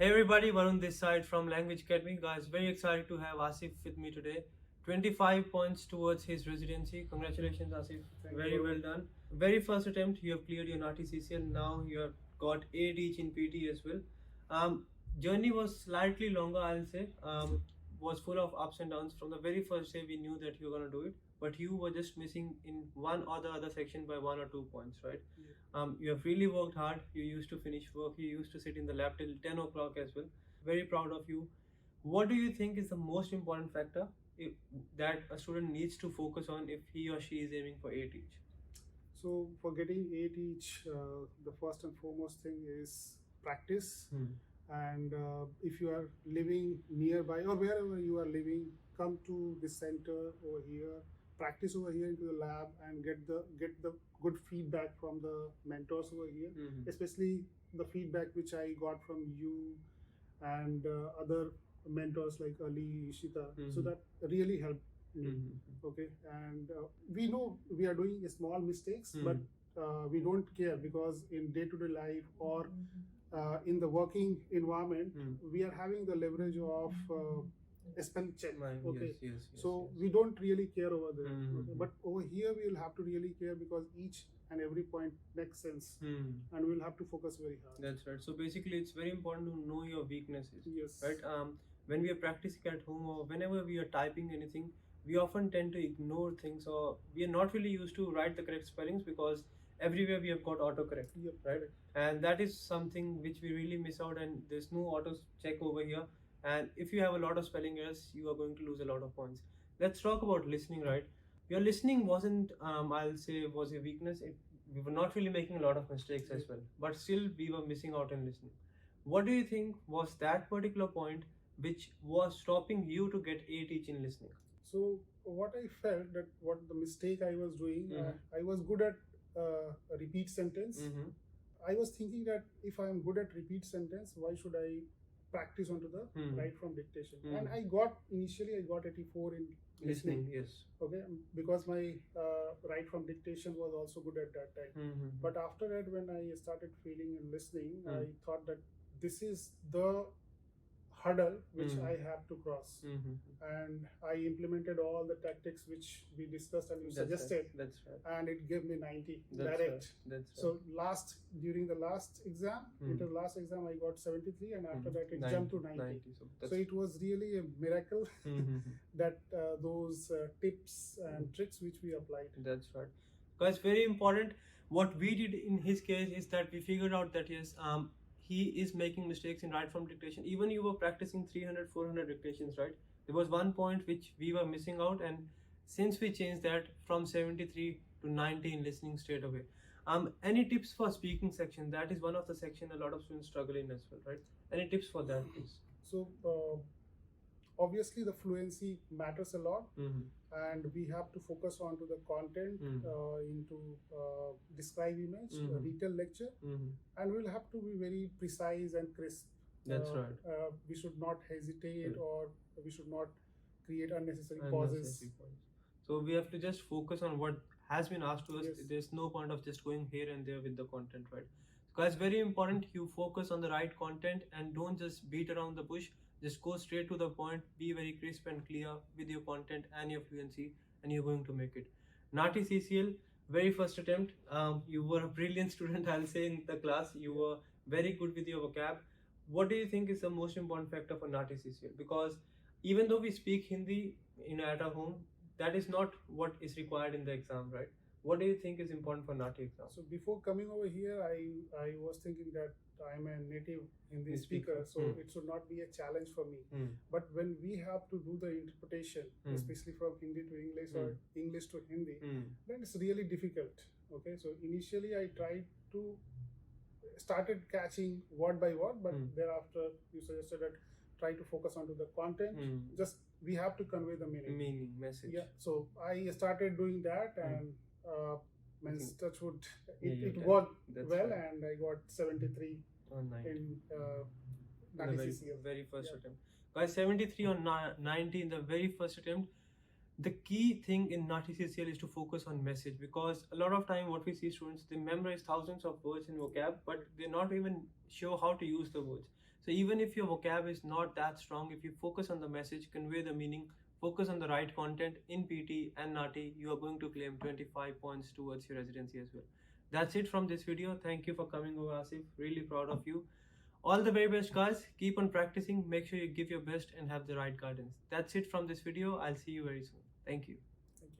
Hey everybody, Varun this side from Language Academy. Guys, very excited to have Asif with me today. 25 points towards his residency. Congratulations, Asif. Very well done. Very first attempt, you have cleared your NATI CCL. Now you have got 8 each in PT as well. Journey was slightly longer, I'll say. Was full of ups and downs. From the very first day, we knew that you were gonna do it, but you were just missing in one or the other section by 1 or 2 points, right? You have really worked hard. You used to finish work. You used to sit in the lab till 10 o'clock as well. Very proud of you. What do you think is the most important factor if, that a student needs to focus on if he or she is aiming for 8 each? So for getting 8 each, the first and foremost thing is practice. And if you are living nearby or wherever you are living, come to the center over here, practice over here into the lab, and get the good feedback from the mentors over here. Especially the feedback which I got from you and other mentors like Ali, Ishita. So that really helped me. Okay, and we know we are doing small mistakes, but we don't care because in day-to-day life or in the working environment, we are having the leverage of spell check. Okay, so we don't really care over there. Okay? But over here, we will have to really care because each and every point makes sense, and we'll have to focus very hard. That's right. So basically, it's very important to know your weaknesses. Yes. Right. When we are practicing at home or whenever we are typing anything, we often tend to ignore things, or we are not really used to write the correct spellings because everywhere we have got autocorrect. Yep. Right. And that is something which we really miss out, and there's no auto check over here. And if you have a lot of spelling errors, you are going to lose a lot of points. Let's talk about listening, right? Your listening wasn't, I'll say, was a weakness. We were not really making a lot of mistakes as well, but still we were missing out in listening. What do you think was that particular point which was stopping you to get 8 each in listening? So what I felt that what the mistake I was doing, I was good at a repeat sentence. I was thinking that if I am good at repeat sentence, why should I practice onto the write from dictation? And I got 84 in listening. Yes. Okay, because my write from dictation was also good at that time. But after that, when I started feeling and listening, I thought that this is the hurdle which I have to cross, and I implemented all the tactics which we discussed and you suggested. That's right. And it gave me 90 That's direct. Right. That's right. So during the last exam, into the last exam, I got 73, and after that it 90, jumped to 90. So it was really a miracle that those tips and tricks which we applied. That's right. Guys, very important. What we did in his case is that we figured out that yes, he is making mistakes in write from dictation. Even you were practicing 300, 400 dictations, right? There was one point which we were missing out, and since we changed that from 73 to 90 in listening straight away. Any tips for speaking section? That is one of the section a lot of students struggle in as well, right? Any tips for that, please? So obviously the fluency matters a lot, and we have to focus on to the content, into describe image, detailed lecture, and we'll have to be very precise and crisp. That's right. We should not hesitate, or we should not create unnecessary pauses. So we have to just focus on what has been asked to us. Yes. There's no point of just going here and there with the content, right? Guys, very important, you focus on the right content and don't just beat around the bush. Just go straight to the point, be very crisp and clear with your content and your fluency, and you're going to make it. NATI CCL, very first attempt. You were a brilliant student, I'll say, in the class. You were very good with your vocab. What do you think is the most important factor for NATI CCL? Because even though we speak Hindi at our home, that is not what is required in the exam, right? What do you think is important for NATI exam? So before coming over here, I was thinking that I'm a native Hindi speaker, so it should not be a challenge for me. But when we have to do the interpretation, especially from Hindi to English or English to Hindi, then it's really difficult. Okay, so initially I tried to started catching word by word, but thereafter you suggested that try to focus onto the content. Just we have to convey the meaning, message. Yeah, so I started doing that, and touch wood, it worked well, and I got 73 in NATI CCL. Very first attempt. Guys, 73 on 90 in the very first attempt. The key thing in NATI CCL is to focus on message, because a lot of time what we see students, they memorize thousands of words in vocab, but they're not even sure how to use the words. So So even if your vocab is not that strong, if you focus on the message, convey the meaning, focus on the right content in PT and NATI, you are going to claim 25 points towards your residency as well. That's it from this video. Thank you for coming over, Asif. Really proud of you. All the very best, guys. Keep on practicing. Make sure you give your best and have the right guidance. That's it from this video. I'll see you very soon. Thank you.